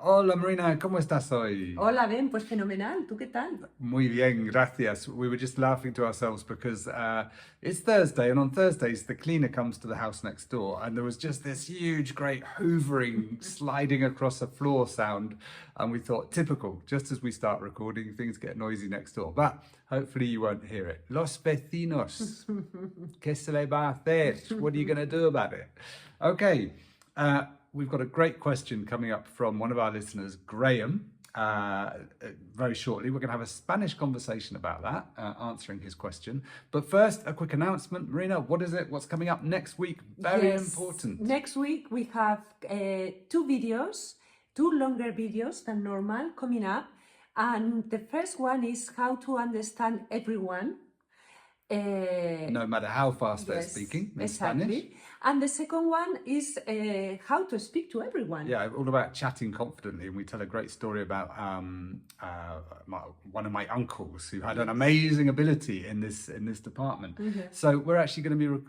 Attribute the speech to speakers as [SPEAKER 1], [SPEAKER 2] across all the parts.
[SPEAKER 1] Hola Marina, ¿cómo estás hoy?
[SPEAKER 2] Hola, Ben, pues fenomenal. ¿Tú qué tal?
[SPEAKER 1] Muy bien, gracias. We were just laughing to ourselves because it's Thursday, and on Thursdays the cleaner comes to the house next door, and there was just this huge, great hoovering, sliding across a floor sound, and we thought, typical. Just as we start recording, things get noisy next door, but hopefully you won't hear it. Los vecinos, ¿qué se le va a hacer? What are you going to do about it? Okay. We've got a great question coming up from one of our listeners, Graham. Very shortly, we're going to have a Spanish conversation about that, answering his question. But first, a quick announcement. Marina, what is it? What's coming up next week? Very important.
[SPEAKER 2] Next week we have two videos, two longer videos than normal coming up. And the first one is how to understand everyone.
[SPEAKER 1] No matter how fast they're
[SPEAKER 2] Yes,
[SPEAKER 1] speaking in
[SPEAKER 2] exactly.
[SPEAKER 1] Spanish.
[SPEAKER 2] And the second one is how to speak to everyone.
[SPEAKER 1] Yeah, all about chatting confidently. And we tell a great story about one of my uncles who had an amazing ability in this department. So we're actually going to be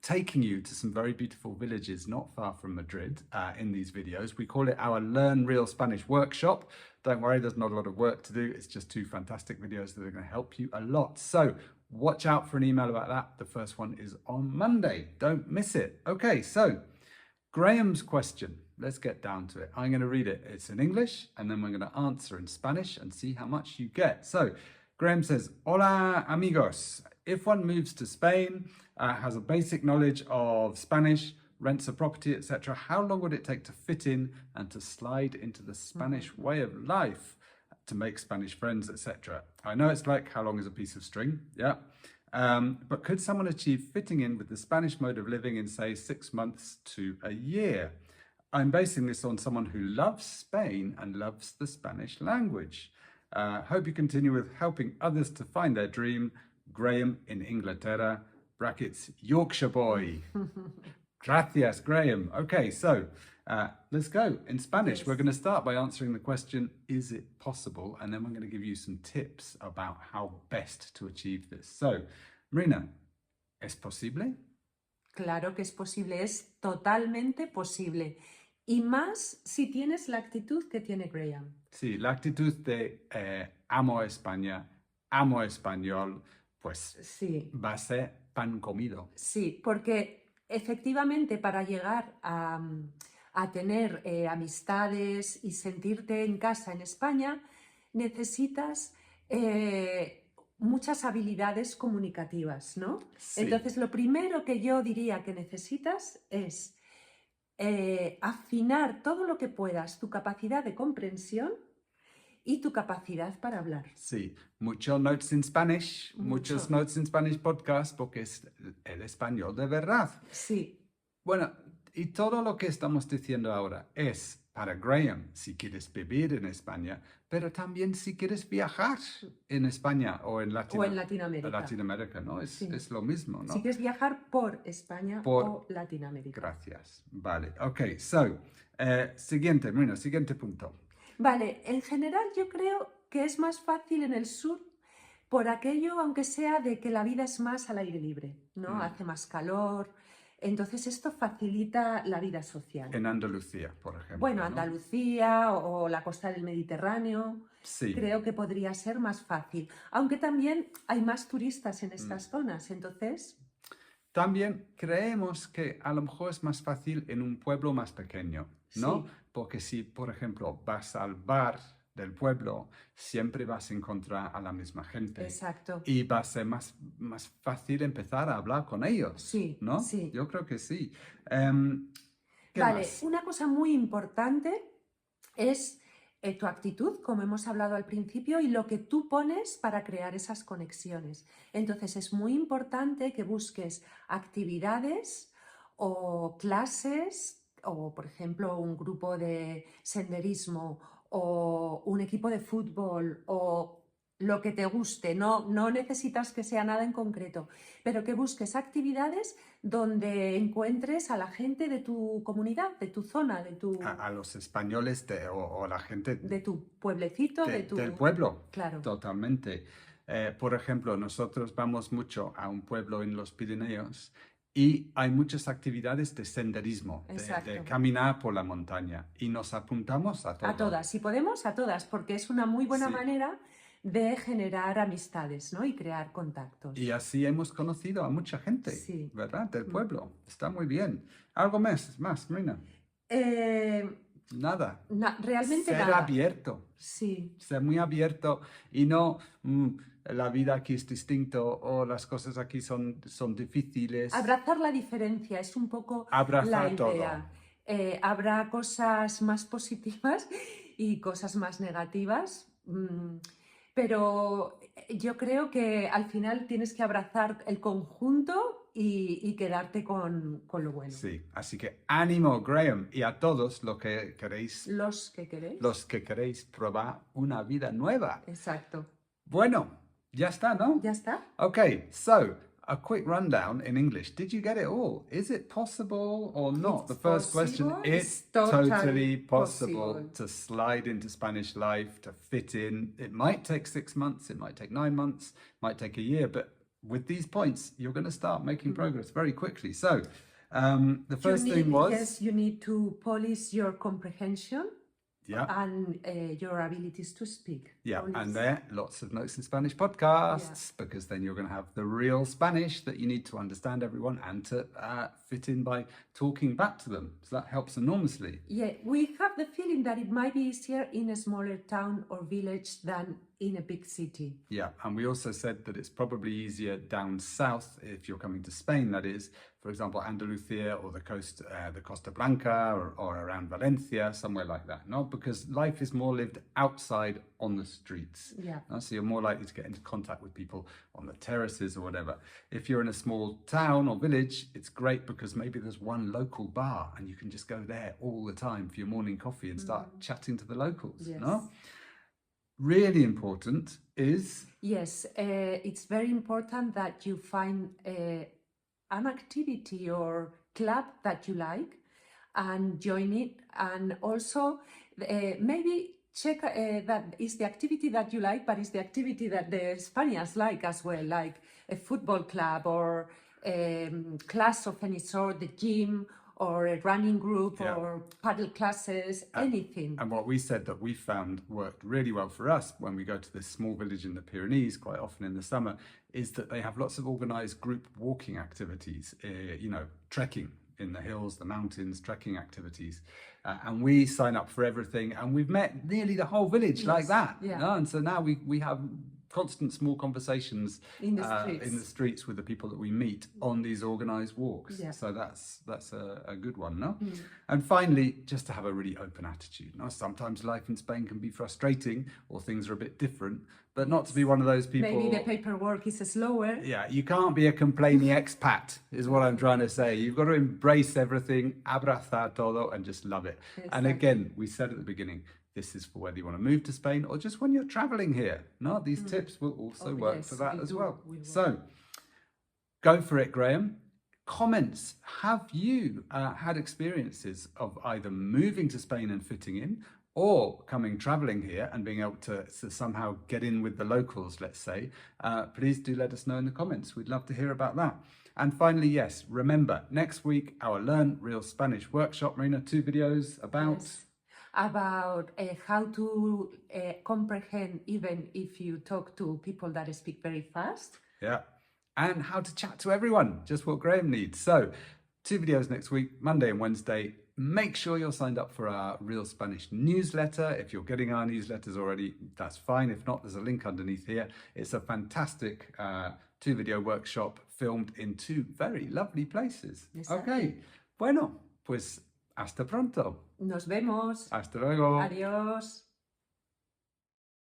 [SPEAKER 1] taking you to some very beautiful villages not far from Madrid in these videos. We call it our Learn Real Spanish workshop. Don't worry, there's not a lot of work to do. It's just two fantastic videos that are going to help you a lot. So watch out for an email about that. The first one is on Monday. Don't miss it. Okay, so Graham's question. Let's get down to it. I'm going to read it. It's in English, and then we're going to answer in Spanish and see how much you get. So Graham says, Hola amigos. If one moves to Spain, has a basic knowledge of Spanish, rents a property, etc., how long would it take to fit in and to slide into the Spanish way of life, to make Spanish friends, etc.? I know it's like how long is a piece of string, yeah. But could someone achieve fitting in with the Spanish mode of living in, say, 6 months to a year? I'm basing this on someone who loves Spain and loves the Spanish language. Hope you continue with helping others to find their dream. Graham in Inglaterra, brackets, Yorkshire boy. Gracias, Graham. Okay, so let's go. In Spanish,
[SPEAKER 2] Yes.
[SPEAKER 1] we're going to start by answering the question, is it possible? And then we're going to give you some tips about how best to achieve this. So, Marina, ¿es posible?
[SPEAKER 2] Claro que es posible, es totalmente posible. Y más si tienes la actitud que tiene Graham.
[SPEAKER 1] Sí, la actitud de amo España, amo español, pues
[SPEAKER 2] Sí.
[SPEAKER 1] va a ser pan comido.
[SPEAKER 2] Sí, porque efectivamente para llegar a tener amistades y sentirte en casa en España, necesitas muchas habilidades comunicativas, ¿no?
[SPEAKER 1] Sí.
[SPEAKER 2] Entonces, lo primero que yo diría que necesitas es afinar todo lo que puedas tu capacidad de comprensión y tu capacidad para hablar.
[SPEAKER 1] Sí, muchos notes in Spanish, muchos
[SPEAKER 2] Mucho.
[SPEAKER 1] notes in Spanish podcast, porque es el español de verdad.
[SPEAKER 2] Sí,
[SPEAKER 1] Bueno, y todo lo que estamos diciendo ahora es para Graham, si quieres vivir en España, pero también si quieres viajar en España o en
[SPEAKER 2] Latinoamérica.
[SPEAKER 1] Latinoamérica, ¿no?
[SPEAKER 2] Sí.
[SPEAKER 1] Es lo mismo, ¿no?
[SPEAKER 2] Si quieres viajar por España o Latinoamérica.
[SPEAKER 1] Gracias. Vale, ok, so, siguiente, Marina, siguiente punto.
[SPEAKER 2] Vale, en general yo creo que es más fácil en el sur por aquello, aunque sea de que la vida es más al aire libre, ¿no? Hace más calor, entonces esto facilita la vida social.
[SPEAKER 1] En Andalucía, por ejemplo.
[SPEAKER 2] Bueno,
[SPEAKER 1] ¿no?
[SPEAKER 2] Andalucía o la costa del Mediterráneo,
[SPEAKER 1] Sí.
[SPEAKER 2] creo que podría ser más fácil, aunque también hay más turistas en estas zonas, entonces...
[SPEAKER 1] También creemos que a lo mejor es más fácil en un pueblo más pequeño, ¿no?
[SPEAKER 2] Sí.
[SPEAKER 1] Porque si, por ejemplo, vas al bar del pueblo, siempre vas a encontrar a la misma gente.
[SPEAKER 2] Exacto.
[SPEAKER 1] Y va a ser más fácil empezar a hablar con ellos,
[SPEAKER 2] Sí,
[SPEAKER 1] ¿no?
[SPEAKER 2] sí.
[SPEAKER 1] Yo creo que sí. ¿Qué
[SPEAKER 2] Vale,
[SPEAKER 1] más?
[SPEAKER 2] una cosa muy importante es tu actitud, como hemos hablado al principio, y lo que tú pones para crear esas conexiones. Entonces es muy importante que busques actividades o clases o, por ejemplo, un grupo de senderismo o un equipo de fútbol o lo que te guste. No necesitas que sea nada en concreto, pero que busques actividades donde encuentres a la gente de tu comunidad, de tu zona, de tu...
[SPEAKER 1] A los españoles o la gente
[SPEAKER 2] de tu pueblecito,
[SPEAKER 1] del pueblo.
[SPEAKER 2] Claro.
[SPEAKER 1] Totalmente. Por ejemplo, nosotros vamos mucho a un pueblo en los Pirineos Y hay muchas actividades de senderismo, de
[SPEAKER 2] Exacto.
[SPEAKER 1] caminar por la montaña. Y nos apuntamos a todo.
[SPEAKER 2] A todas, si podemos, a todas, porque es una muy buena
[SPEAKER 1] Sí.
[SPEAKER 2] manera de generar amistades, ¿no? Y crear contactos.
[SPEAKER 1] Y así hemos conocido a mucha gente,
[SPEAKER 2] Sí.
[SPEAKER 1] ¿verdad? Del pueblo. Está muy bien. ¿Algo más, Marina? Nada.
[SPEAKER 2] Realmente
[SPEAKER 1] Ser
[SPEAKER 2] nada.
[SPEAKER 1] abierto.
[SPEAKER 2] Sí.
[SPEAKER 1] Ser muy abierto y no la vida aquí es distinto o las cosas aquí son difíciles.
[SPEAKER 2] Abrazar la diferencia es un poco
[SPEAKER 1] Abrazar
[SPEAKER 2] la
[SPEAKER 1] todo.
[SPEAKER 2] idea. Habrá cosas más positivas y cosas más negativas, pero yo creo que al final tienes que abrazar el conjunto y quedarte con lo bueno.
[SPEAKER 1] Sí, así que ánimo, Graham, y a todos los que queréis probar una vida nueva.
[SPEAKER 2] Exacto.
[SPEAKER 1] Bueno, ya está, ¿no?
[SPEAKER 2] Ya está.
[SPEAKER 1] Okay, so a quick rundown in English. Did you get it all? Is it possible or not?
[SPEAKER 2] It's
[SPEAKER 1] The first question,
[SPEAKER 2] possible.
[SPEAKER 1] it's
[SPEAKER 2] It's totally
[SPEAKER 1] totally possible
[SPEAKER 2] possible.
[SPEAKER 1] to slide into Spanish life, to fit in. It might take 6 months, it might take 9 months, it might take a year, but with these points, you're going to start making progress very quickly. So, the first thing was...
[SPEAKER 2] Yes, you need to polish your comprehension.
[SPEAKER 1] Yeah.
[SPEAKER 2] And your abilities to speak.
[SPEAKER 1] Yeah,
[SPEAKER 2] Polish.
[SPEAKER 1] and there, lots of Notes in Spanish podcasts, because then you're going to have the real Spanish that you need to understand everyone and to fit in by talking back to them. So that helps enormously.
[SPEAKER 2] Yeah, we have the feeling that it might be easier in a smaller town or village than in a big city.
[SPEAKER 1] Yeah, and we also said that it's probably easier down south if you're coming to Spain, that is, for example, Andalusia or the coast, the Costa Blanca or around Valencia, somewhere like that, no? Because life is more lived outside on the streets.
[SPEAKER 2] Yeah.
[SPEAKER 1] So you're more likely to get into contact with people on the terraces or whatever. If you're in a small town or village, it's great because maybe there's one local bar and you can just go there all the time for your morning coffee and start chatting to the locals,
[SPEAKER 2] Yes.
[SPEAKER 1] no? Really important is...
[SPEAKER 2] Yes, it's very important that you find an activity or club that you like and join it, and also maybe check that is the activity that you like, but it's the activity that the Spaniards like as well, like a football club or class of any sort, the gym or a running group or paddle classes, anything.
[SPEAKER 1] And what we said that we found worked really well for us when we go to this small village in the Pyrenees, quite often in the summer, is that they have lots of organized group walking activities, trekking in the hills, the mountains, trekking activities. And we sign up for everything, and we've met nearly the whole village like that.
[SPEAKER 2] Yeah.
[SPEAKER 1] No? And so now we have constant small conversations
[SPEAKER 2] in the
[SPEAKER 1] streets with the people that we meet on these organized walks.
[SPEAKER 2] Yeah.
[SPEAKER 1] So that's a good one, no? And finally, just to have a really open attitude. No? Sometimes life in Spain can be frustrating or things are a bit different, but not to be one of those people...
[SPEAKER 2] Maybe the paperwork is slower.
[SPEAKER 1] Yeah, you can't be a complaining expat, is what I'm trying to say. You've got to embrace everything, abrazar todo, and just love it.
[SPEAKER 2] Exactly.
[SPEAKER 1] And again, we said at the beginning, this is for whether you want to move to Spain or just when you're traveling here. No, these tips will also work for that as well. So go for it, Graham. Comments. Have you had experiences of either moving to Spain and fitting in, or coming traveling here and being able to somehow get in with the locals, let's say? Please do let us know in the comments. We'd love to hear about that. And finally, yes, remember, next week, our Learn Real Spanish workshop, Marina, 2 videos about...
[SPEAKER 2] Yes. About how to comprehend even if you talk to people that speak very fast.
[SPEAKER 1] Yeah, and how to chat to everyone, just what Graham needs. So 2 videos next week, Monday and Wednesday. Make sure you're signed up for our Real Spanish newsletter. If you're getting our newsletters already, that's fine. If not, there's a link underneath here. It's a fantastic 2-video workshop filmed in 2 very lovely places.
[SPEAKER 2] Exactly.
[SPEAKER 1] Okay, bueno, pues hasta pronto.
[SPEAKER 2] Nos vemos.
[SPEAKER 1] Hasta luego.
[SPEAKER 2] Adiós.